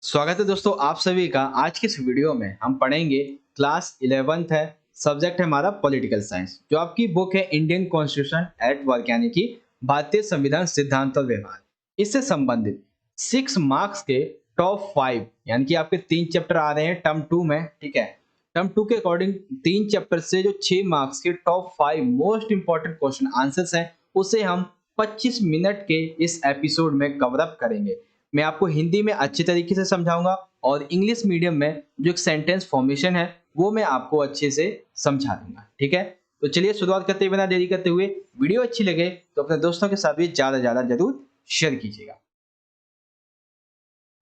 स्वागत है दोस्तों आप सभी का। आज की इस वीडियो में हम पढ़ेंगे क्लास 11th है, सब्जेक्ट है हमारा पॉलिटिकल साइंस। जो आपकी बुक है इंडियन कॉन्स्टिट्यूशन एट वर्क यानी कि भारतीय संविधान सिद्धांत और व्यवहार, इससे संबंधित 6 मार्क्स के टॉप 5 यानी कि आपके 3 चैप्टर आ रहे हैं टर्म 2 में। ठीक है, टर्म 2 के अकॉर्डिंग 3 चैप्टर से जो 6 मार्क्स के top 5 most important question answers हैं उसे हम 25 मिनट के इस एपिसोड में कवर अप करेंगे। मैं आपको हिंदी में अच्छे तरीके से समझाऊंगा और इंग्लिश मीडियम में जो एक सेंटेंस फॉर्मेशन है वो मैं आपको अच्छे से समझा दूंगा। ठीक है, तो चलिए शुरुआत करते बिना देरी करते हुए, वीडियो अच्छी लगे तो अपने दोस्तों के साथ भी ज्यादा जरूर शेयर कीजिएगा।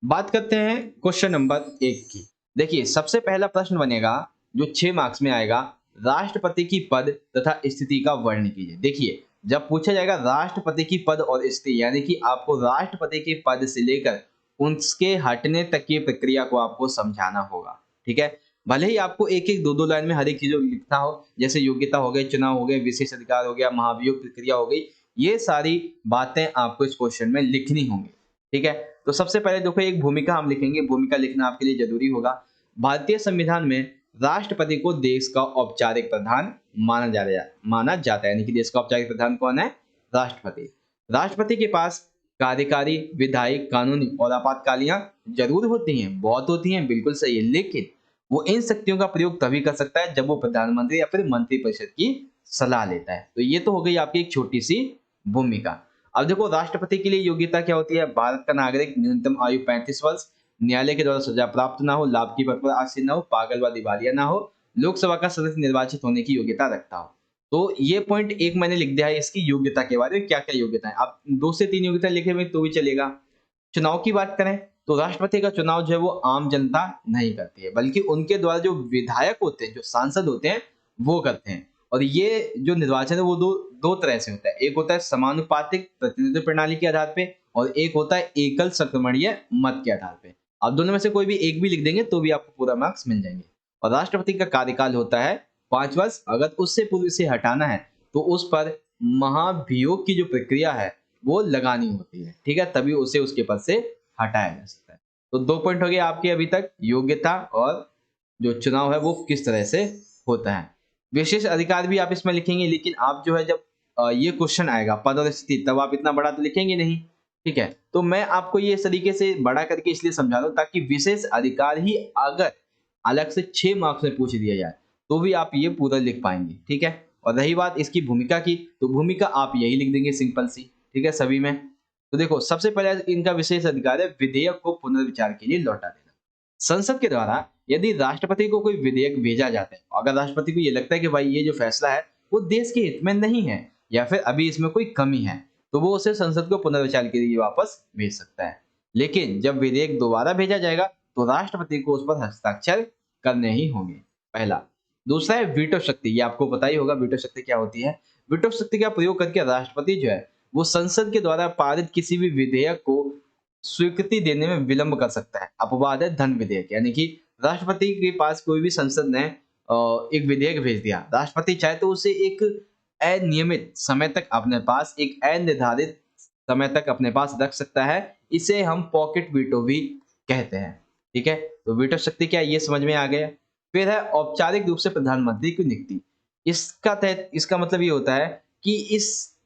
बात करते हैं क्वेश्चन नंबर 1 की। देखिए सबसे पहला प्रश्न बनेगा जो 6 मार्क्स में आएगा, राष्ट्रपति की पद तथा स्थिति का वर्णन कीजिए। देखिए जब पूछा जाएगा राष्ट्रपति की पद और स्थिति यानी कि आपको राष्ट्रपति के पद से लेकर उसके हटने तक की प्रक्रिया को आपको समझाना होगा। ठीक है, भले ही आपको एक एक दो दो लाइन में हर एक चीज लिखना हो, जैसे योग्यता हो गई, चुनाव हो गए, विशेष अधिकार हो गया, महाभियोग प्रक्रिया हो गई, ये सारी बातें आपको इस क्वेश्चन में लिखनी होंगी। ठीक है, तो सबसे पहले देखो एक भूमिका हम लिखेंगे, भूमिका लिखना आपके लिए जरूरी होगा। भारतीय संविधान में राष्ट्रपति को देश का औपचारिक प्रधान माना जाता है यानी कि देश का औपचारिक प्रधान कौन है? राष्ट्रपति। राष्ट्रपति के पास कार्यकारी, विधायी, कानूनी और आपातकालियां जरूर होती हैं, बहुत होती हैं, बिल्कुल सही है, लेकिन वो इन शक्तियों का प्रयोग तभी कर सकता है जब वो प्रधानमंत्री या फिर मंत्रिपरिषद की सलाह लेता है। तो ये तो हो गई आपकी एक छोटी सी भूमिका। अब देखो राष्ट्रपति के लिए योग्यता क्या होती है? भारत का नागरिक, न्यूनतम आयु 35 वर्ष, न्यायालय के द्वारा सजा प्राप्त ना हो, लाभ की पद पर आसीन ना हो, पागल व दिवालिया ना हो, लोकसभा का सदस्य निर्वाचित होने की योग्यता रखता हो। तो ये पॉइंट एक मैंने लिख दिया है इसकी योग्यता के बारे में, क्या क्या योग्यता है। आप 2 से 3 योग्यता लिखे हुए तो भी चलेगा। चुनाव की बात करें तो राष्ट्रपति का चुनाव जो है वो आम जनता नहीं करती है, बल्कि उनके द्वारा जो विधायक होते हैं, जो सांसद होते हैं, वो करते हैं। और ये जो निर्वाचन है वो दो दो तरह से होता है। एक होता है समानुपातिक प्रतिनिधित्व प्रणाली के आधार पे और एक होता है एकल संक्रमणीय मत के आधार पे। आप दोनों में से कोई भी एक भी लिख देंगे तो भी आपको पूरा मार्क्स मिल जाएंगे। और राष्ट्रपति का कार्यकाल होता है 5 वर्ष। अगर उससे पूर्व से हटाना है तो उस पर महाभियोग की जो प्रक्रिया है वो लगानी होती है। ठीक है, तभी उसे उसके पद से हटाया जा सकता है। तो 2 पॉइंट हो गए आपके अभी तक, योग्यता और जो चुनाव है वो किस तरह से होता है। विशेष अधिकार भी आप इसमें लिखेंगे, लेकिन आप जो है जब ये क्वेश्चन आएगा पद और स्थिति तब आप इतना बड़ा तो लिखेंगे नहीं। ठीक है, तो मैं आपको ये इस तरीके से बड़ा करके इसलिए समझा रहा हूं ताकि विशेष अधिकार ही अगर अलग से 6 मार्क्स में पूछ दिया जाए तो भी आप ये पूरा लिख पाएंगे। ठीक है, और रही बात इसकी भूमिका की, तो भूमिका आप यही लिख देंगे सिंपल सी। ठीक है, सभी में। तो देखो सबसे पहले इनका विशेष अधिकार है विधेयक को पुनर्विचार के लिए लौटा देना। संसद के द्वारा यदि राष्ट्रपति को कोई विधेयक भेजा जाता है, अगर राष्ट्रपति को ये लगता है कि भाई ये जो फैसला है वो देश के हित में नहीं है या फिर अभी इसमें कोई कमी है, तो वो उसे संसद को पुनर्विचार के लिए वापस भेज सकता है। लेकिन जब विधेयक दोबारा भेजा जाएगा तो राष्ट्रपति को उस पर हस्ताक्षर करने ही होंगे, पहला। दूसरा है वीटो शक्ति। ये आपको पता ही होगा वीटो शक्ति क्या होती है। वीटो शक्ति का प्रयोग करके राष्ट्रपति जो है वो संसद के द्वारा पारित किसी भी विधेयक को स्वीकृति देने में विलंब कर सकता है। अपवाद है धन विधेयक, यानी कि राष्ट्रपति के पास कोई भी संसद ने एक विधेयक भेज दिया, राष्ट्रपति चाहे तो उसे एक अनियमित समय तक अपने पास, एक अनिर्धारित समय तक अपने पास रख सकता है। इसे हम पॉकेट वीटो भी कहते हैं। ठीक है, तो वीटो शक्ति क्या है ये समझ में आ गया। फिर है औपचारिक रूप से प्रधानमंत्री की नियुक्ति। इसका मतलब ये होता है कि इस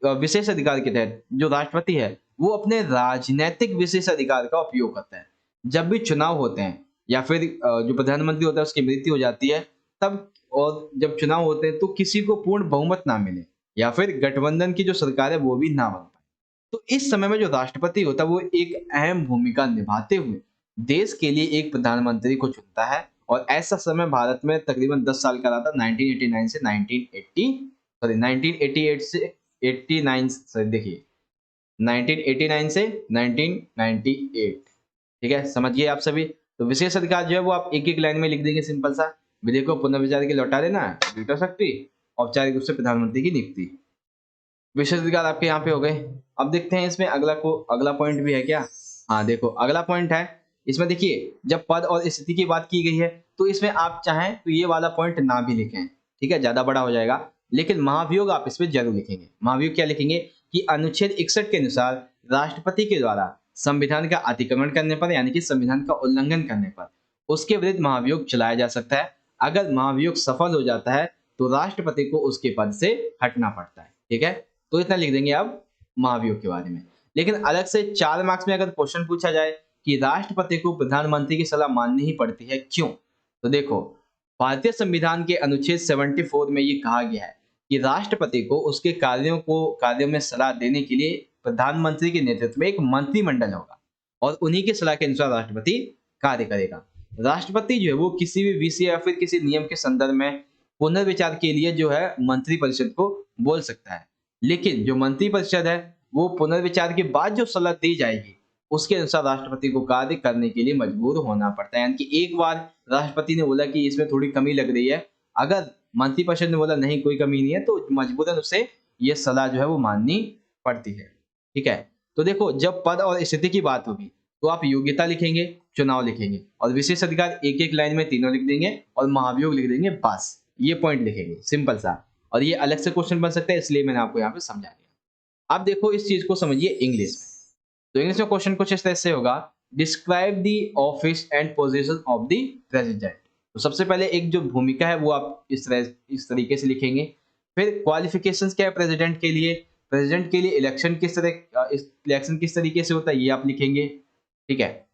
विशेष अधिकार के तहत जो राष्ट्रपति है वो अपने राजनीतिक विशेष अधिकार का उपयोग करता है। जब भी चुनाव होते हैं या फिर जो प्रधानमंत्री होता है उसकी मृत्यु हो जाती है तब, और जब चुनाव होते हैं तो किसी को पूर्ण बहुमत ना मिले या फिर गठबंधन की जो सरकार है वो भी ना बन पाए, तो इस समय में जो राष्ट्रपति होता है वो एक अहम भूमिका निभाते हुए देश के लिए एक प्रधानमंत्री को चुनता है। और ऐसा समय भारत में तकरीबन 10 साल का रहा था, 1989 से 1980 सॉरी 1988 से 89, सॉरी देखिए 1989 से 1998। ठीक है, समझिए आप सभी। तो विशेष अधिकार जो है वो आप एक एक लाइन में लिख देंगे, सिंपल सा। विधेयक को पुनर्विचार के लौटा देना, वीटो शक्ति, औपचारिक रूप से प्रधानमंत्री की नियुक्ति। विशेष अधिकार आपके यहाँ पे हो गए। अब देखते हैं इसमें अगला पॉइंट भी है क्या। हाँ देखो अगला पॉइंट है इसमें। देखिए जब पद और स्थिति की बात की गई है तो इसमें आप चाहें तो ये वाला पॉइंट ना भी लिखें, ठीक है, ज्यादा बड़ा हो जाएगा, लेकिन महाभियोग आप इसमें जरूर लिखेंगे। महाभियोग क्या लिखेंगे कि अनुच्छेद 61 के अनुसार राष्ट्रपति के द्वारा संविधान का अतिक्रमण करने पर यानी कि संविधान का उल्लंघन करने पर उसके विरुद्ध महाभियोग चलाया जा सकता है। अगर महाभियोग सफल हो जाता है तो राष्ट्रपति को उसके पद से हटना पड़ता है। ठीक है, तो इतना लिख देंगे अब महाभियोग के बारे में। लेकिन अलग से 4 मार्क्स में अगर क्वेश्चन पूछा जाए कि राष्ट्रपति को प्रधानमंत्री की सलाह माननी ही पड़ती है, क्यों? तो देखो, भारतीय संविधान के अनुच्छेद 74 में ये कहा गया है कि राष्ट्रपति को उसके कार्यों में सलाह देने के लिए प्रधानमंत्री के नेतृत्व में एक मंत्रिमंडल होगा और उन्हीं की सलाह के अनुसार राष्ट्रपति कार्य करेगा। राष्ट्रपति जो है वो किसी भी विषय या फिर किसी नियम के संदर्भ में पुनर्विचार के लिए जो है मंत्रिपरिषद को बोल सकता है, लेकिन जो मंत्रिपरिषद है वो पुनर्विचार के बाद जो सलाह दी जाएगी उसके अनुसार राष्ट्रपति को कार्य करने के लिए मजबूर होना पड़ता है। यानी कि एक बार राष्ट्रपति ने बोला कि इसमें थोड़ी कमी लग रही है, अगर मंत्रिपरिषद ने बोला नहीं कोई कमी नहीं है, तो मजबूरन उसे ये सलाह जो है वो माननी पड़ती है। ठीक है, तो देखो, जब पद और स्थिति की बात होगी तो आप योग्यता लिखेंगे, चुनाव लिखेंगे और विशेष अधिकार एक एक लाइन में तीनों लिख देंगे और महाभियोग लिख देंगे, बस ये पॉइंट लिखेंगे, सिंपल सा। और ये अलग से क्वेश्चन बन सकता है, इसलिए मैंने आपको यहाँ पे समझा दिया। अब देखो इस चीज को समझिए इंग्लिश में। तो इंग्लिश में क्वेश्चन कुछ इस तरह से होगा, describe the office and position of the president. तो सबसे पहले एक जो भूमिका है वो आप इस तरीके से लिखेंगे। फिर क्वालिफिकेशंस क्या है प्रेसिडेंट के लिए, प्रेसिडेंट के लिए इलेक्शन किस तरीके से होता है ये आप लिखेंगे। ठीक है,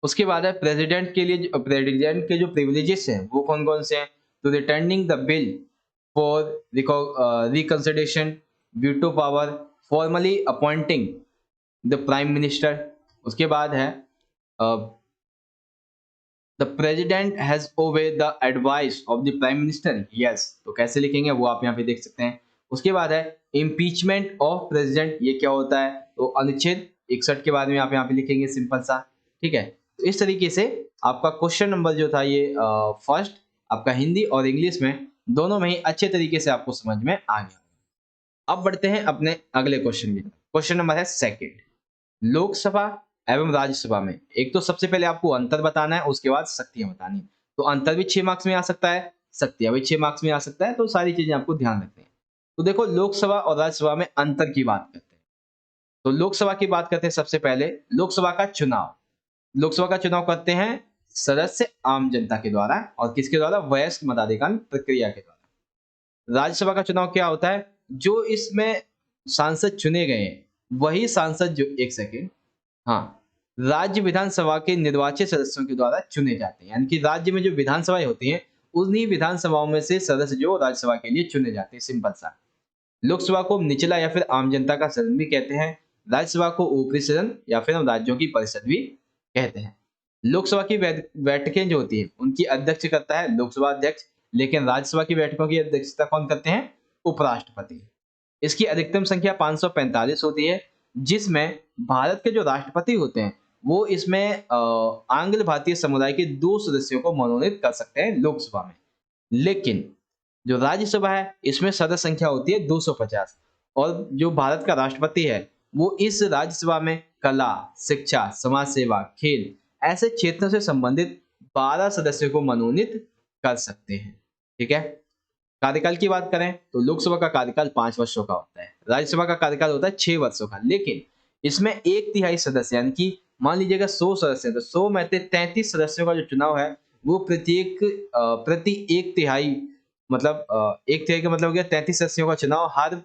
उसके बाद है प्रेसिडेंट के जो प्रिविलेजेस हैं वो कौन कौन से हैं। तो returning the bill for reconsideration, veto power, formally appointing the prime minister. उसके बाद है the president has obey the advice of the prime minister, yes. तो कैसे लिखेंगे वो आप यहाँ पे देख सकते हैं। उसके बाद है इम्पीचमेंट ऑफ प्रेसिडेंट, ये क्या होता है, तो अनुच्छेद 61 के बारे में आप यहाँ पे लिखेंगे, सिंपल सा। ठीक है, तो इस तरीके से आपका क्वेश्चन नंबर जो था ये फर्स्ट आपका हिंदी और इंग्लिश में दोनों में ही अच्छे तरीके से आपको समझ में आ गया। अब बढ़ते हैं अपने अगले क्वेश्चन की। क्वेश्चन नंबर है सेकंड, लोकसभा एवं राज्यसभा में। एक तो सबसे पहले आपको अंतर बताना है, उसके बाद शक्तियां बतानी। तो अंतर भी 6 मार्क्स में आ सकता है, शक्तियां भी 6 मार्क्स में आ सकता है, तो सारी चीजें आपको ध्यान रखनी है। तो देखो, लोकसभा और राज्यसभा में अंतर की बात करते हैं। तो लोकसभा की बात करते हैं, सबसे पहले लोकसभा का चुनाव करते हैं सदस्य आम जनता के द्वारा, और किसके द्वारा, वयस्क मताधिकार प्रक्रिया के द्वारा। राज्यसभा का चुनाव क्या होता है, जो इसमें सांसद चुने गए हैं वही सांसद जो एक सेकेंड हाँ, राज्य विधानसभा के निर्वाचित सदस्यों के द्वारा चुने जाते हैं। यानी कि राज्य में जो विधानसभाएं होती हैं उन्हीं विधानसभाओं में से सदस्य जो राज्यसभा के लिए चुने जाते हैं, सिंपल सा। लोकसभा को निचला या फिर आम जनता का सदन भी कहते हैं, राज्यसभा को ऊपरी सदन या फिर हम राज्यों की परिषद भी कहते हैं। लोकसभा की बैठकें जो होती है उनकी अध्यक्ष करता है लोकसभा अध्यक्ष, लेकिन राज्यसभा की बैठकों की अध्यक्षता कौन करते हैं, उपराष्ट्रपति। इसकी अधिकतम संख्या 545 होती है, जिसमें भारत के जो राष्ट्रपति होते हैं वो इसमें आंग्ल भारतीय समुदाय के 2 सदस्यों को मनोनीत कर सकते हैं लोकसभा में। लेकिन जो राज्यसभा है इसमें सदस्य संख्या होती है 250, और जो भारत का राष्ट्रपति है वो इस राज्यसभा में कला, शिक्षा, समाज सेवा, खेल ऐसे क्षेत्रों से संबंधित 12 सदस्यों को मनोनीत कर सकते हैं। ठीक है, कार्यकाल की बात करें तो लोकसभा का कार्यकाल 5 वर्षों का होता है, राज्यसभा का कार्यकाल होता है 6 वर्षों का। लेकिन इसमें 1/3 सदस्य, यानी कि मान लीजिएगा 100 सदस्य हैं, तो 100 में से 33 सदस्यों का जो चुनाव है वो प्रति 1/3 मतलब 1/3 का मतलब हो गया 33 सदस्यों का चुनाव हर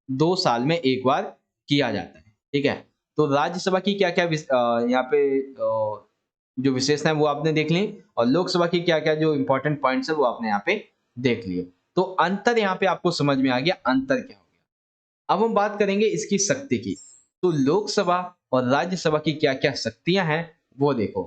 2 साल में एक बार किया जाता है। ठीक है, तो राज्यसभा की क्या क्या यहाँ पे जो विशेषता है वो आपने देख ली, और लोकसभा की क्या क्या जो इंपॉर्टेंट पॉइंट्स है वो आपने यहाँ पे देख लिए। तो अंतर यहाँ पे आपको समझ में आ गया, अंतर क्या हो गया। अब हम बात करेंगे इसकी शक्ति की। तो लोकसभा और राज्यसभा की क्या क्या शक्तियां हैं वो देखो।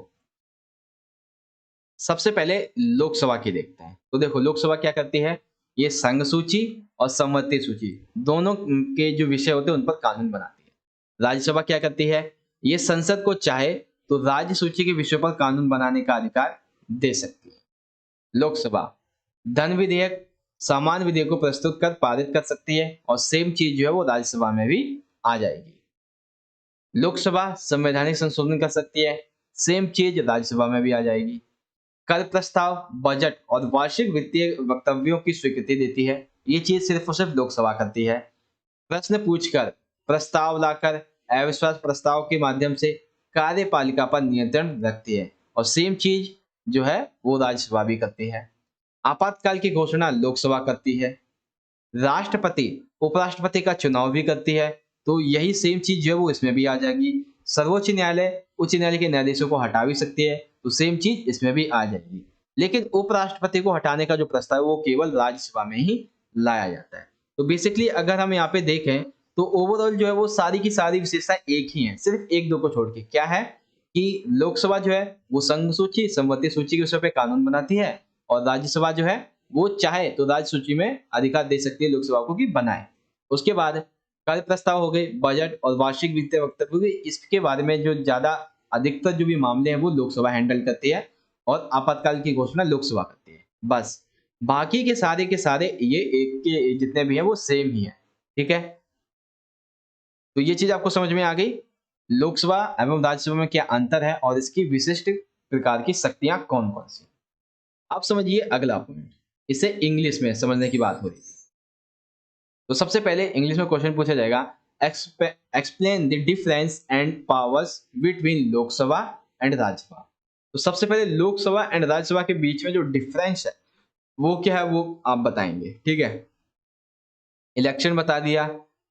सबसे पहले लोकसभा की देखते हैं। तो देखो, लोकसभा क्या करती है, ये संघ सूची और संवत्ति सूची दोनों के जो विषय होते हैं उन पर कानून बनाती है। राज्यसभा क्या करती है, ये संसद को चाहे तो राज्य सूची के विषयों पर कानून बनाने का अधिकार दे सकती है। लोकसभा धन विधेयक, सामान्य विधेयक को प्रस्तुत कर पारित कर सकती है, और सेम चीज जो है वो राज्यसभा में भी आ जाएगी। लोकसभा संवैधानिक संशोधन कर सकती है, सेम चीज राज्यसभा में भी आ जाएगी। कर प्रस्ताव, बजट और वार्षिक वित्तीय वक्तव्यों की स्वीकृति देती है, ये चीज सिर्फ और सिर्फ लोकसभा करती है। प्रश्न पूछकर, प्रस्ताव लाकर, अविश्वास प्रस्ताव के माध्यम से कार्यपालिका पर नियंत्रण रखती है और सेम चीज जो है वो राज्यसभा भी करती है। आपातकाल की घोषणा लोकसभा करती है। राष्ट्रपति उपराष्ट्रपति का चुनाव भी करती है, तो यही सेम चीज जो है वो इसमें भी आ जाएगी। सर्वोच्च न्यायालय उच्च न्यायालय के न्यायाधीशों को हटा भी सकती है, तो सेम चीज इसमें भी आ जाएगी। लेकिन उपराष्ट्रपति को हटाने का जो प्रस्ताव है वो केवल राज्यसभा में ही लाया जाता है। तो बेसिकली अगर हम यहाँ पे देखें तो ओवरऑल जो है वो सारी की सारी विशेषताएं एक ही हैं, सिर्फ एक दो को छोड़ के। क्या है कि लोकसभा जो है वो संघ सूची संवती सूची के विषय पे कानून बनाती है, और राज्यसभा जो है वो चाहे तो राज्य सूची में अधिकार दे सकती है लोकसभा को कि बनाए। उसके बाद कार्य प्रस्ताव हो गए, बजट और वार्षिक वित्तीय वक्तव्य हो गए। इसके बारे में जो ज्यादा अधिकतर जो भी मामले हैं वो लोकसभा हैंडल करती है, और आपातकाल की घोषणा लोकसभा करती है। बस बाकी के सारे ये एक के जितने भी हैं वो सेम ही है। ठीक है, तो ये चीज आपको समझ में आ गई। लोकसभा एवं राज्यसभा में क्या अंतर है और इसकी विशिष्ट प्रकार की शक्तियां कौन कौन सी। अब समझिए अगला पॉइंट, इसे इंग्लिश में समझने की बात हो रही थी। तो सबसे पहले इंग्लिश में क्वेश्चन पूछा जाएगा, explain the difference and powers between Lok Sabha and Rajya Sabha. तो सबसे पहले लोकसभा एंड राज्यसभा के बीच में जो डिफरेंस है वो क्या है वो आप बताएंगे। ठीक है, इलेक्शन बता दिया,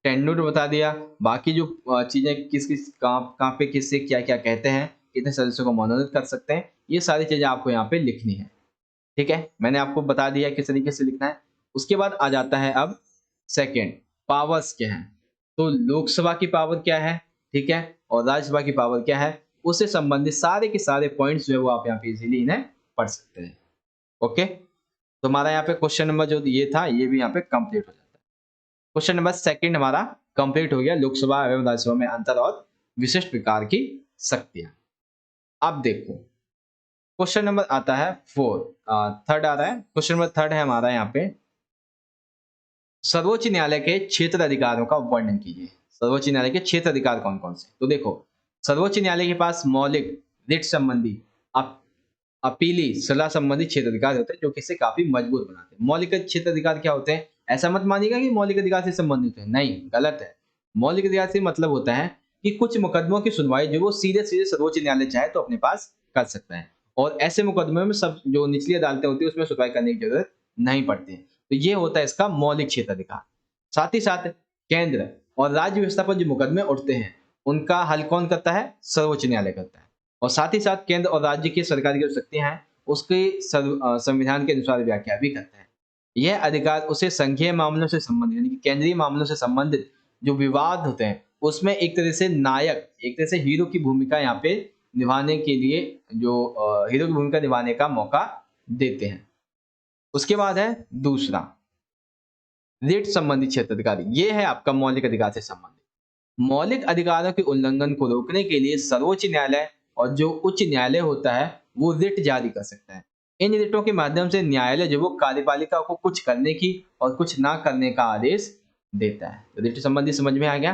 टेन्यूर बता दिया, बाकी जो चीजें किस किस कहाँ पे किससे क्या क्या कहते हैं, कितने सदस्यों को मनोनीत कर सकते हैं, ये सारी चीजें आपको यहाँ पे लिखनी है। ठीक है, मैंने आपको बता दिया किस तरीके से लिखना है। उसके बाद आ जाता है अब सेकंड, पावर्स क्या है। तो लोकसभा की पावर क्या है, ठीक है, और राज्यसभा की पावर क्या है, उससे संबंधित सारे के सारे पॉइंट्स जो है वो आप यहाँ पे इजीली इन्हें पढ़ सकते हैं। ओके, तो हमारा यहाँ पे क्वेश्चन नंबर जो ये था ये भी यहाँ पे कंप्लीट हो जाता है। क्वेश्चन नंबर सेकंड हमारा कंप्लीट हो गया, लोकसभा एवं राज्यसभा में अंतर और विशिष्ट प्रकार की शक्तियां। अब देखो क्वेश्चन नंबर आता है थर्ड आ रहा है। क्वेश्चन नंबर थर्ड है हमारा यहाँ पे, सर्वोच्च न्यायालय के क्षेत्र अधिकारों का वर्णन कीजिए। सर्वोच्च न्यायालय के क्षेत्र अधिकार कौन कौन से। तो देखो सर्वोच्च न्यायालय के पास मौलिक, रिट संबंधी, अपीली, सलाह संबंधी क्षेत्र अधिकार होते हैं जो कि इसे काफी मजबूत बनाते हैं। मौलिक क्षेत्र अधिकार क्या होते हैं, ऐसा मत मानिएगा कि मौलिक अधिकार से संबंधित है, नहीं, गलत है। मौलिक अधिकार से मतलब होता है कि कुछ मुकदमों की सुनवाई जो वो सीधे सीधे सर्वोच्च न्यायालय चाहे तो अपने पास कर सकता है, और ऐसे मुकदमों में सब जो निचली अदालतें होती है उसमें सुनवाई करने की जरूरत नहीं पड़ती है। तो ये होता है इसका मौलिक क्षेत्र अधिकार। साथ ही साथ केंद्र और राज्य व्यवस्था पर जो मुकदमे उठते हैं उनका हल कौन करता है, सर्वोच्च न्यायालय करता है। और साथ ही साथ केंद्र और राज्य की सरकार की जो शक्तियां हैं उसके संविधान के अनुसार व्याख्या भी करता है। यह अधिकार उसे संघीय मामलों से संबंधित यानी कि केंद्रीय मामलों से संबंधित जो विवाद होते हैं उसमें एक तरह से नायक, एक तरह से हीरो की भूमिका यहाँ पे निभाने के लिए जो हीरो की भूमिका निभाने का मौका देते हैं। उसके बाद है दूसरा, रिट संबंधी क्षेत्र अधिकार। ये है आपका मौलिक अधिकार से संबंधित। मौलिक अधिकारों के उल्लंघन को रोकने के लिए सर्वोच्च न्यायालय और जो उच्च न्यायालय होता है वो रिट जारी कर सकता है। इन रिटों के माध्यम से न्यायालय जो वो कार्यपालिका को कुछ करने की और कुछ ना करने का आदेश देता है। तो रिट संबंधी समझ में आ गया।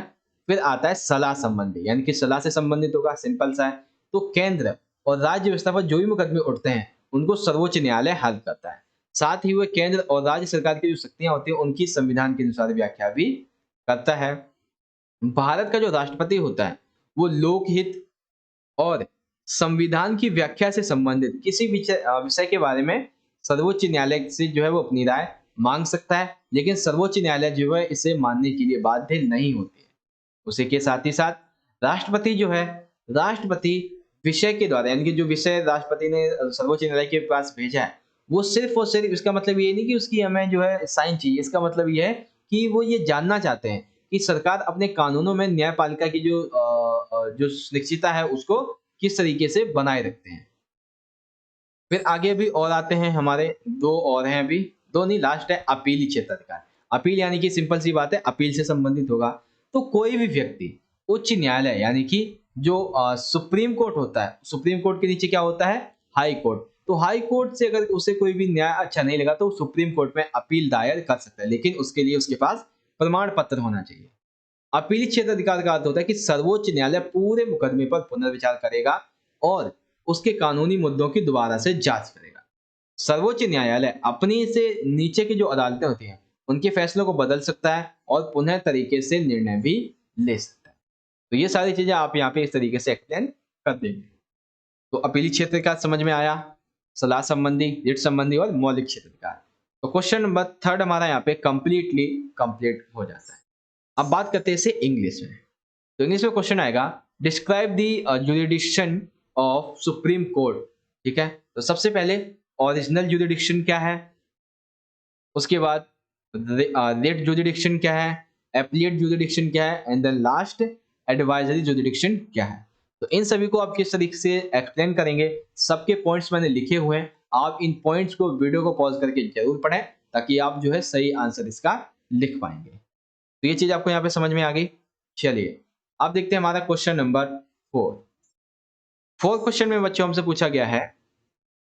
फिर आता है सलाह संबंधी, यानी कि सलाह से संबंधित होगा, सिंपल सा है। तो केंद्र और राज्य व्यवस्था पर जो भी मुकदमे उठते हैं उनको सर्वोच्च न्यायालय हल करता है। साथ ही वह केंद्र और राज्य सरकार की जो शक्तियां होती हैं उनकी संविधान के अनुसार व्याख्या भी करता है। भारत का जो राष्ट्रपति होता है वो लोकहित और संविधान की व्याख्या से संबंधित किसी विषय के बारे में सर्वोच्च न्यायालय से जो है वो अपनी राय मांग सकता है, लेकिन सर्वोच्च न्यायालय जो है इसे मानने के लिए बाध्य नहीं होती है। उसी के साथ ही साथ राष्ट्रपति जो है, राष्ट्रपति विषय के द्वारा यानी कि जो विषय राष्ट्रपति ने सर्वोच्च न्यायालय के पास भेजा है वो सिर्फ और सिर्फ, इसका मतलब ये नहीं कि उसकी हमें जो है साइन चाहिए, इसका मतलब ये है कि वो ये जानना चाहते हैं कि सरकार अपने कानूनों में न्यायपालिका की जो निश्चितता है उसको किस तरीके से बनाए रखते हैं। फिर आगे भी और आते हैं हमारे, दो और हैं अभी, दो नहीं, लास्ट है अपीली क्षेत्र अधिकार। अपील यानी कि सिंपल सी बात है, अपील से संबंधित होगा। तो कोई भी व्यक्ति उच्च न्यायालय यानी कि जो सुप्रीम कोर्ट होता है, सुप्रीम कोर्ट के नीचे क्या होता है, हाई कोर्ट। तो हाई कोर्ट से अगर उसे कोई भी न्याय अच्छा नहीं लगा तो सुप्रीम कोर्ट में अपील दायर कर सकता है, लेकिन उसके लिए उसके पास प्रमाण पत्र होना चाहिए। अपीली क्षेत्र अधिकार का अर्थ होता है कि सर्वोच्च न्यायालय पूरे मुकदमे पर पुनर्विचार करेगा और उसके कानूनी मुद्दों की दोबारा से जांच करेगा। सर्वोच्च न्यायालय अपनी से नीचे की जो अदालतें होती हैं उनके फैसलों को बदल सकता है और पुनः तरीके से निर्णय भी ले सकता है। तो ये सारी चीजें आप यहाँ पे इस तरीके से एक्सप्लेन कर देंगे। तो अपीली क्षेत्र का समझ में आया, सलाह संबंधी, रिट संबंधी और मौलिक क्षेत्र का। तो क्वेश्चन नंबर थर्ड हमारा यहाँ पे कंप्लीटली कंप्लीट हो जाता है। अब बात करते हैं इसे इंग्लिश में। तो इंग्लिश में क्वेश्चन आएगा, describe the jurisdiction of supreme court. ठीक है, तो सबसे पहले ओरिजिनल जुरिडिक्शन क्या है, उसके बाद रेट जुरिडिक्शन क्या है, एप्लीट जुरिडिक्शन क्या है, and then last advisory jurisdiction क्या है। तो इन सभी को आप किस तरीके से एक्सप्लेन करेंगे, सबके पॉइंट्स मैंने लिखे हुए हैं। आप इन पॉइंट्स को वीडियो को पॉज करके जरूर पढ़ें, ताकि आप जो है सही आंसर इसका लिख पाएंगे। तो ये चीज आपको यहाँ पे समझ में आ गई। चलिए अब देखते हैं हमारा क्वेश्चन नंबर 4। फोर्थ क्वेश्चन में बच्चों हमसे पूछा गया है,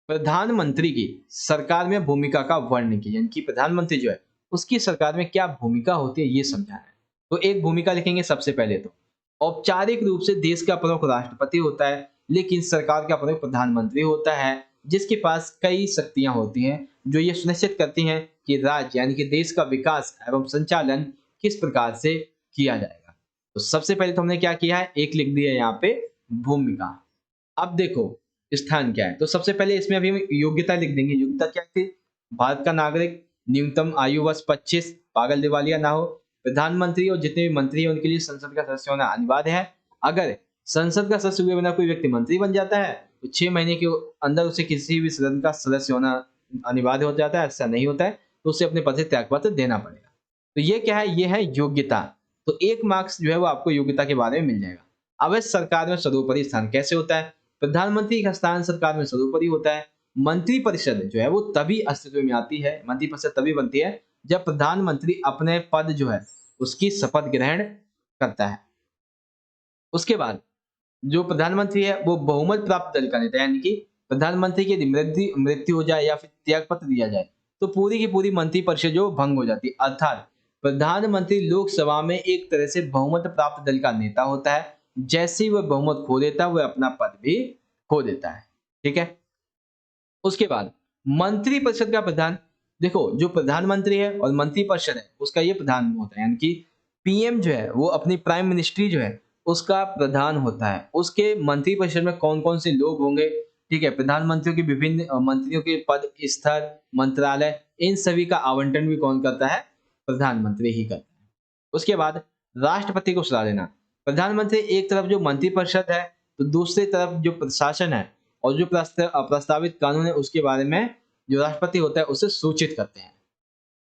प्रधानमंत्री की सरकार में भूमिका का वर्णन कीजिए। यानी कि प्रधानमंत्री जो है उसकी सरकार में क्या भूमिका होती है ये समझाना है। तो एक भूमिका लिखेंगे सबसे पहले। तो औपचारिक रूप से देश का प्रमुख राष्ट्रपति होता है, लेकिन सरकार का प्रमुख प्रधानमंत्री होता है, जिसके पास कई शक्तियां होती हैं जो ये सुनिश्चित करती हैं कि राज्य यानी कि देश का विकास एवं संचालन किस प्रकार से किया जाएगा। तो सबसे पहले तो हमने क्या किया है, एक लिख दिया यहाँ पे भूमिका। अब देखो स्थान क्या है, तो सबसे पहले इसमें अभी हम योग्यता लिख देंगे। योग्यता क्या थी, भारत का नागरिक, न्यूनतम आयु वर्ष 25, पागल दिवालिया ना हो, प्रधानमंत्री और जितने भी मंत्री हैं उनके लिए संसद का सदस्य होना अनिवार्य है। अगर संसद का सदस्य हुए बिना कोई व्यक्ति मंत्री बन जाता है तो 6 महीने के अंदर उसे किसी भी सदन का सदस्य होना अनिवार्य हो जाता है। ऐसा नहीं होता है तो उसे अपने पद से त्यागपत्र देना पड़ेगा। तो ये क्या है, ये है योग्यता। तो 1 मार्क्स जो है वो आपको योग्यता के बारे में मिल जाएगा। अब इस सरकार में सर्वोपरि स्थान कैसे होता है, प्रधानमंत्री का स्थान सरकार में सर्वोपरि होता है। मंत्रिपरिषद जो है वो तभी अस्तित्व में आती है, मंत्रिपरिषद तभी बनती है जब प्रधानमंत्री अपने पद जो है उसकी शपथ ग्रहण करता है। उसके बाद जो प्रधानमंत्री है वो बहुमत प्राप्त दल का नेता है। यानी कि प्रधानमंत्री की यदि मृत्यु हो जाए या फिर त्यागपत्र दिया जाए तो पूरी की पूरी मंत्रिपरिषद जो भंग हो जाती है। अर्थात प्रधानमंत्री लोकसभा में एक तरह से बहुमत प्राप्त दल का नेता होता है। जैसे ही वह बहुमत खो देता है वह अपना पद भी खो देता है। ठीक है, उसके बाद मंत्रिपरिषद का प्रधान, देखो जो प्रधानमंत्री है और मंत्रिपरिषद है उसका ये प्रधान होता है। यानी कि पीएम जो है वो अपनी प्राइम मिनिस्ट्री जो है उसका प्रधान होता है। उसके मंत्रिपरिषद में कौन कौन से लोग होंगे, ठीक है, प्रधानमंत्रियों के विभिन्न मंत्रियों के पद, स्तर, मंत्रालय, इन सभी का आवंटन भी कौन करता है, प्रधानमंत्री ही करता है। उसके बाद राष्ट्रपति को सलाह देना, प्रधानमंत्री एक तरफ जो मंत्रिपरिषद है तो दूसरी तरफ जो प्रशासन है और जो प्रस्तावित कानून है उसके बारे में जो राष्ट्रपति होता है उसे सूचित करते हैं।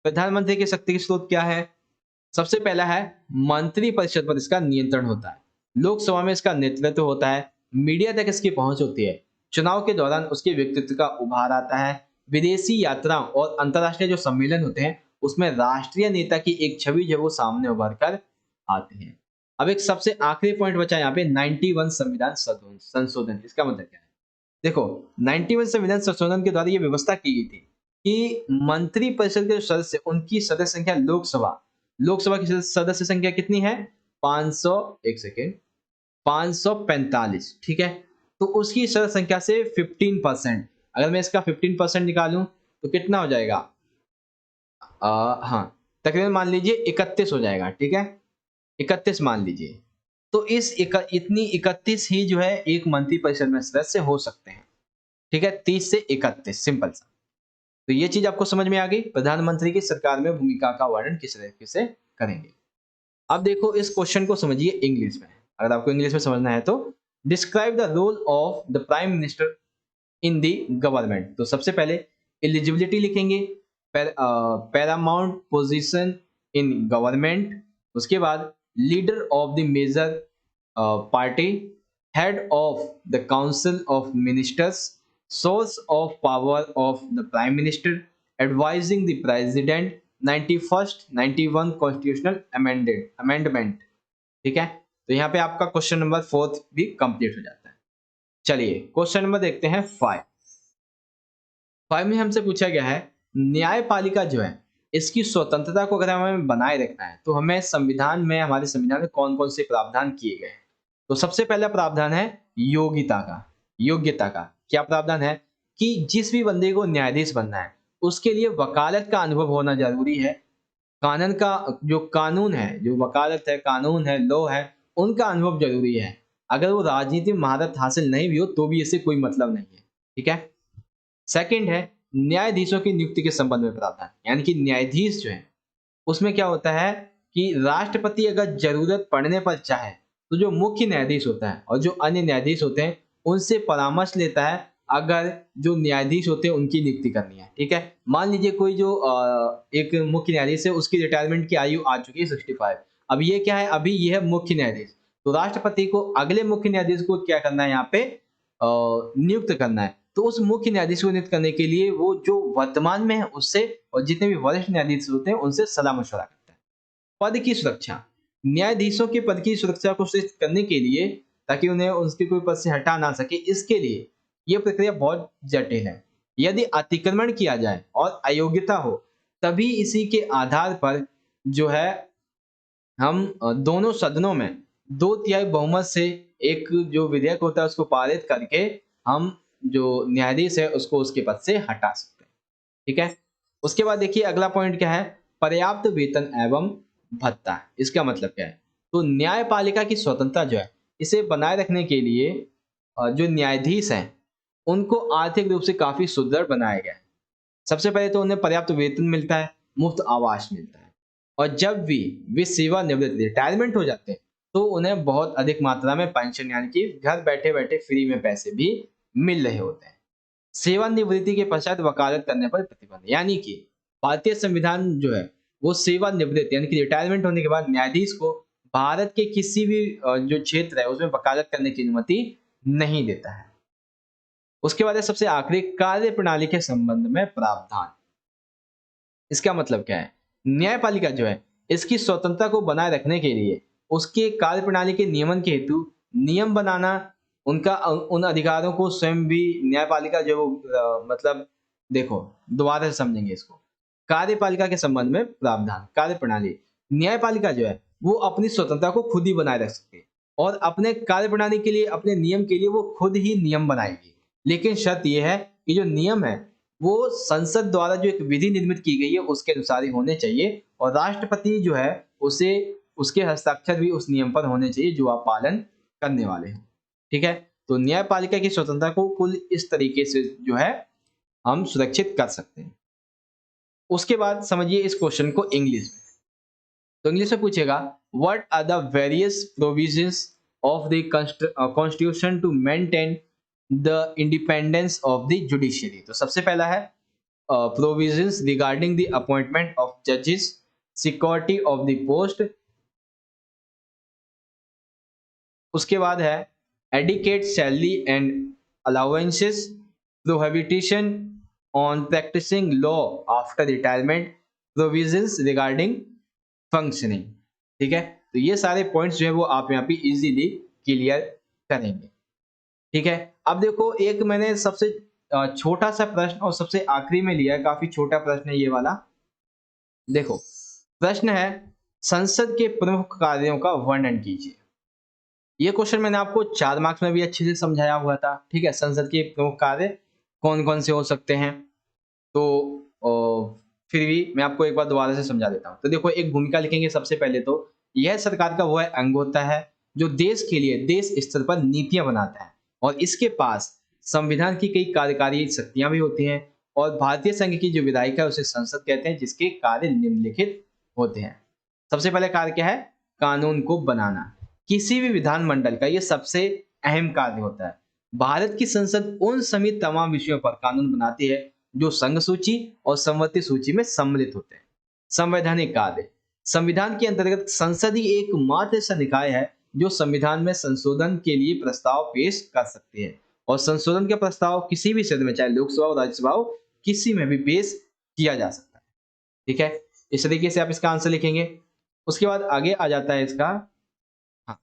प्रधानमंत्री की शक्ति के स्रोत क्या है, सबसे पहला है मंत्रिपरिषद पर इसका नियंत्रण होता है, लोकसभा में इसका नेतृत्व होता है, मीडिया तक इसकी पहुंच होती है, चुनाव के दौरान उसके व्यक्तित्व का उभार आता है, विदेशी यात्राओं और अंतर्राष्ट्रीय जो सम्मेलन होते हैं उसमें राष्ट्रीय नेता की एक छवि जो वो सामने उभर कर आती है। अब एक सबसे आखिरी पॉइंट बचा यहाँ पे 91 संविधान संशोधन। इसका मतलब क्या है, देखो 91 संविधान संशोधन के द्वारा ये व्यवस्था की गई थी कि मंत्रिपरिषद के जो सदस्य उनकी सदस्य संख्या लोकसभा की सदस्य संख्या कितनी है, 500, एक सेकेंड, 545। ठीक है, तो उसकी सदस्य संख्या से 15%, अगर मैं इसका 15% निकालूं तो कितना हो जाएगा, हाँ तकरीबन मान लीजिए 31 हो जाएगा। ठीक है, 31 मान लीजिए। तो इतनी 31 ही जो है एक मंत्रिपरिषद में सदस्य हो सकते हैं। ठीक है, 30 से 31, सिंपल सा। तो ये चीज आपको समझ में आ गई, प्रधानमंत्री की सरकार में भूमिका का वर्णन किस तरीके से करेंगे। अब देखो इस क्वेश्चन को समझिए इंग्लिश में। अगर आपको इंग्लिश में समझना है तो describe the role of the prime minister in the government. तो सबसे पहले एलिजिबिलिटी लिखेंगे, पैरामाउंट पोजीशन इन गवर्नमेंट, उसके बाद leader of the major party, head of the council of ministers, source of power of the prime minister, advising the president, 91st 91 constitutional amendment। ठीक है, तो यहाँ पे आपका क्वेश्चन नंबर 4 भी कंप्लीट हो जाता है। चलिए क्वेश्चन नंबर देखते हैं 5 में हमसे पूछा गया है, न्यायपालिका जो है इसकी स्वतंत्रता को अगर हमें बनाए रखना है तो हमें संविधान में, हमारे संविधान में कौन कौन से प्रावधान किए गए हैं। तो सबसे पहला प्रावधान है योग्यता का। क्या प्रावधान है कि जिस भी बंदे को न्यायाधीश बनना है उसके लिए वकालत का अनुभव होना जरूरी है। कानून है, जो वकालत है, कानून है, लॉ है, उनका अनुभव जरूरी है। अगर वो राजनीति में महारत हासिल नहीं भी हो तो भी इससे कोई मतलब नहीं है। ठीक है। सेकंड है न्यायाधीशों की नियुक्ति के संबंध में प्रावधान, यानी कि न्यायाधीश जो है उसमें क्या होता है कि राष्ट्रपति अगर जरूरत पड़ने पर चाहे तो जो मुख्य न्यायाधीश होता है और जो अन्य न्यायाधीश होते हैं उनसे परामर्श लेता है अगर जो न्यायाधीश होते हैं उनकी नियुक्ति करनी है। ठीक है। मान लीजिए कोई जो एक मुख्य न्यायाधीश है उसकी रिटायरमेंट की आयु आ चुकी है 65। अब ये क्या है, अभी ये है मुख्य न्यायाधीश, तो राष्ट्रपति को अगले मुख्य न्यायाधीश को क्या करना है, यहाँ पे नियुक्त करना है। तो उस मुख्य न्यायाधीश को नियुक्त करने के लिए वो जो वर्तमान में है उससे और जितने भी वरिष्ठ न्यायाधीश होते हैं उनसे सलाह मशवरा करता है। पद की सुरक्षा, न्यायाधीशों के पद की सुरक्षा को सुनिश्चित करने के लिए ताकि उन्हें उसके कोई पद से हटा ना सके, इसके लिए यह प्रक्रिया बहुत जटिल है। यदि अतिक्रमण किया जाए और अयोग्यता हो तभी इसी के आधार पर जो है हम दोनों सदनों में 2/3 बहुमत से एक जो विधेयक होता है उसको पारित करके हम जो न्यायाधीश है उसको उसके पद से हटा सकते हैं। ठीक है। उसके बाद देखिए अगला पॉइंट क्या है, पर्याप्त वेतन एवं भत्ता। इसका मतलब क्या है, तो न्यायपालिका की स्वतंत्रता जो है इसे बनाए रखने के लिए जो न्यायाधीश हैं उनको आर्थिक रूप से काफी सुदृढ़ बनाया गया है। सबसे पहले तो उन्हें पर्याप्त वेतन मिलता है, मुफ्त आवास मिलता है, और जब भी वे सेवानिवृत्त रिटायरमेंट हो जाते हैं तो उन्हें बहुत अधिक मात्रा में पेंशन यानी कि घर बैठे बैठे फ्री में पैसे भी मिल रहे होते हैं। सेवानिवृत्ति के पश्चात वकालत करने पर प्रतिबंध, यानी कि भारतीय संविधान जो है वो सेवानिवृत्त यानी कि रिटायरमेंट होने के बाद न्यायाधीश को भारत के किसी भी जो क्षेत्र है उसमें वकालत करने की अनुमति नहीं देता है। उसके बाद है सबसे आखिरी कार्य प्रणाली के संबंध में प्रावधान। इसका मतलब क्या है, न्यायपालिका जो है इसकी स्वतंत्रता को बनाए रखने के लिए उसके कार्य प्रणाली के नियमन के हेतु नियम बनाना, उनका उन अधिकारों को स्वयं भी न्यायपालिका जो मतलब देखो दोबारा से समझेंगे इसको। कार्यपालिका के संबंध में प्रावधान, कार्य प्रणाली, न्यायपालिका जो है वो अपनी स्वतंत्रता को खुद ही बनाए रख सकती है और अपने कार्य प्रणाली के लिए अपने नियम के लिए वो खुद ही नियम बनाएगी। लेकिन शर्त यह है कि जो नियम है वो संसद द्वारा जो एक विधि निर्मित की गई है उसके अनुसार ही होने चाहिए और राष्ट्रपति जो है उसे उसके हस्ताक्षर भी उस नियम पर होने चाहिए जो आप पालन करने वाले हैं। ठीक है। तो न्यायपालिका की स्वतंत्रता को कुल इस तरीके से जो है हम सुरक्षित कर सकते हैं। उसके बाद समझिए इस क्वेश्चन को इंग्लिश में। तो इंग्लिश में पूछेगा what are the various provisions of the constitution to maintain the independence of the judiciary. तो सबसे पहला है provisions regarding the appointment of जजेस, सिक्योरिटी ऑफ द पोस्ट। उसके बाद है adequate salary and allowances, prohibition on practising law after retirement, provisions regarding functioning. ठीक है। तो ये सारे पॉइंट्स जो है वो आप यहाँ पे इजीली क्लियर करेंगे। ठीक है। अब देखो एक मैंने सबसे छोटा सा प्रश्न और सबसे आखिरी में लिया है, काफी छोटा प्रश्न है ये वाला। देखो प्रश्न है संसद के प्रमुख कार्यों का वर्णन कीजिए। ये क्वेश्चन मैंने आपको 4 मार्क्स में भी अच्छे से समझाया हुआ था। ठीक है। संसद के प्रमुख कार्य कौन कौन से हो सकते हैं, तो फिर भी मैं आपको एक बार दोबारा से समझा देता हूँ। तो देखो एक भूमिका लिखेंगे सबसे पहले, तो यह सरकार का वो है अंग होता है जो देश के लिए देश स्तर पर नीतियां बनाता है और इसके पास संविधान की कई कार्यकारी शक्तियां भी होती हैं और भारतीय संघ की जो विधायिका है उसे संसद कहते हैं जिसके कार्य निम्नलिखित होते हैं। सबसे पहले कार्य क्या है, कानून को बनाना। किसी भी विधानमंडल का यह सबसे अहम कार्य होता है। भारत की संसद उन सभी तमाम विषयों पर कानून बनाती है जो संघ सूची और संवत्ति सूची में सम्मिलित होते हैं। संवैधानिक कार्य, संविधान के अंतर्गत संसद ही एकमात्र ऐसा निकाय है जो संविधान में संशोधन के लिए प्रस्ताव पेश कर सकती है और संशोधन का प्रस्ताव किसी भी सदन में चाहे लोकसभा हो राज्यसभा हो किसी में भी पेश किया जा सकता है। ठीक है। इस तरीके से आप इसका आंसर लिखेंगे। उसके बाद आगे आ जाता है इसका, हाँ,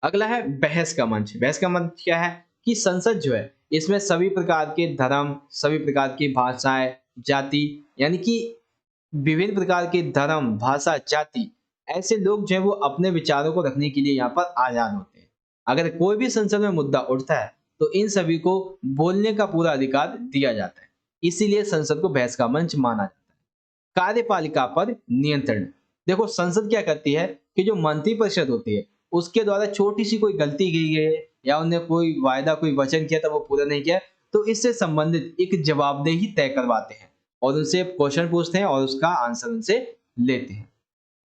अगला है बहस का मंच। बहस का मंच क्या है कि संसद जो है इसमें सभी प्रकार के धर्म, सभी प्रकार की भाषाएं, जाति, यानी कि विभिन्न प्रकार के धर्म, भाषा, जाति, ऐसे लोग जो है वो अपने विचारों को रखने के लिए यहाँ पर आजाद होते हैं। अगर कोई भी संसद में मुद्दा उठता है तो इन सभी को बोलने का पूरा अधिकार दिया जाता है, इसीलिए संसद को बहस का मंच माना जाता है। कार्यपालिका पर नियंत्रण, देखो संसद क्या करती है कि जो मंत्रिपरिषद होती है उसके द्वारा छोटी सी कोई गलती की गई है या उन्हें कोई वायदा कोई वचन किया था वो पूरा नहीं किया, तो इससे संबंधित एक जवाबदेही तय करवाते हैं और उनसे क्वेश्चन पूछते हैं और उसका आंसर उनसे लेते हैं।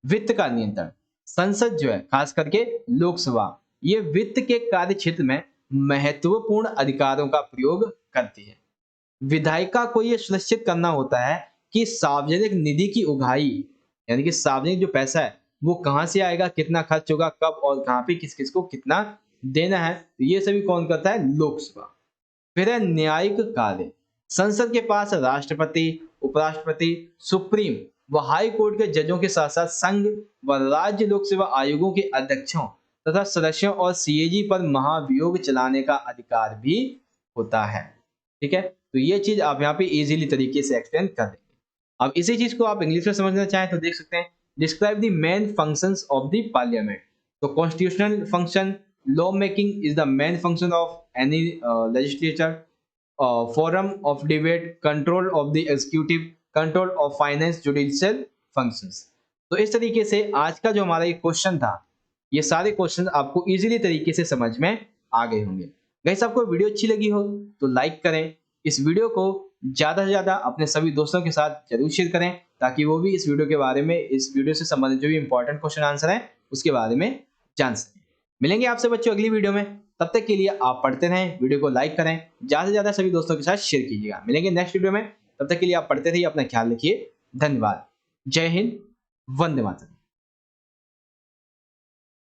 वित्त का नियंत्रण, संसद जो है खास करके लोकसभा, ये वित्त के कार्य क्षेत्र में महत्वपूर्ण अधिकारों का प्रयोग करती है। विधायिका को ये सुनिश्चित करना होता है कि सार्वजनिक निधि की उगाही, यानी कि सार्वजनिक जो पैसा है वो कहाँ से आएगा, कितना खर्च होगा, कब और कहाँ पे किस किस को कितना देना है, तो ये सभी कौन करता है, लोकसभा। फिर है न्यायिक कार्य, संसद के पास राष्ट्रपति, उपराष्ट्रपति, सुप्रीम व हाई कोर्ट के जजों के साथ साथ संघ व राज्य लोक सेवा आयोगों के अध्यक्षों तथा सदस्यों और सीएजी पर महाभियोग चलाने का अधिकार भी होता है। ठीक है, तो ये चीज आप यहाँ पे इजीली तरीके से एक्सप्लेन कर देंगे। अब इसी चीज को आप इंग्लिश में समझना चाहें तो देख सकते हैं, describe the main functions of the parliament. तो constitutional function, law making is the main function of any legislature, forum of debate, control of the executive, control of finance, judicial functions। तो इस तरीके से आज का जो हमारा ये क्वेश्चन था, ये सारे क्वेश्चन आपको इजीली तरीके से समझ में आ गए होंगे। गाइस, आपको वीडियो अच्छी लगी हो तो लाइक करें, इस वीडियो को ज्यादा से ज्यादा अपने सभी दोस्तों के साथ जरूर शेयर करें ताकि वो भी इस वीडियो के बारे में, इस वीडियो से संबंधित जो भी इंपॉर्टेंट क्वेश्चन आंसर है उसके बारे में जान सकें। मिलेंगे आपसे बच्चों अगली वीडियो में, तब तक के लिए आप पढ़ते रहें, वीडियो को लाइक करें, ज्यादा से ज्यादा सभी दोस्तों के साथ शेयर कीजिएगा। मिलेंगे नेक्स्ट वीडियो में, तब तक के लिए आप पढ़ते रहिए, अपना ख्याल रखिए, धन्यवाद, जय हिंद, वंदे मातरम।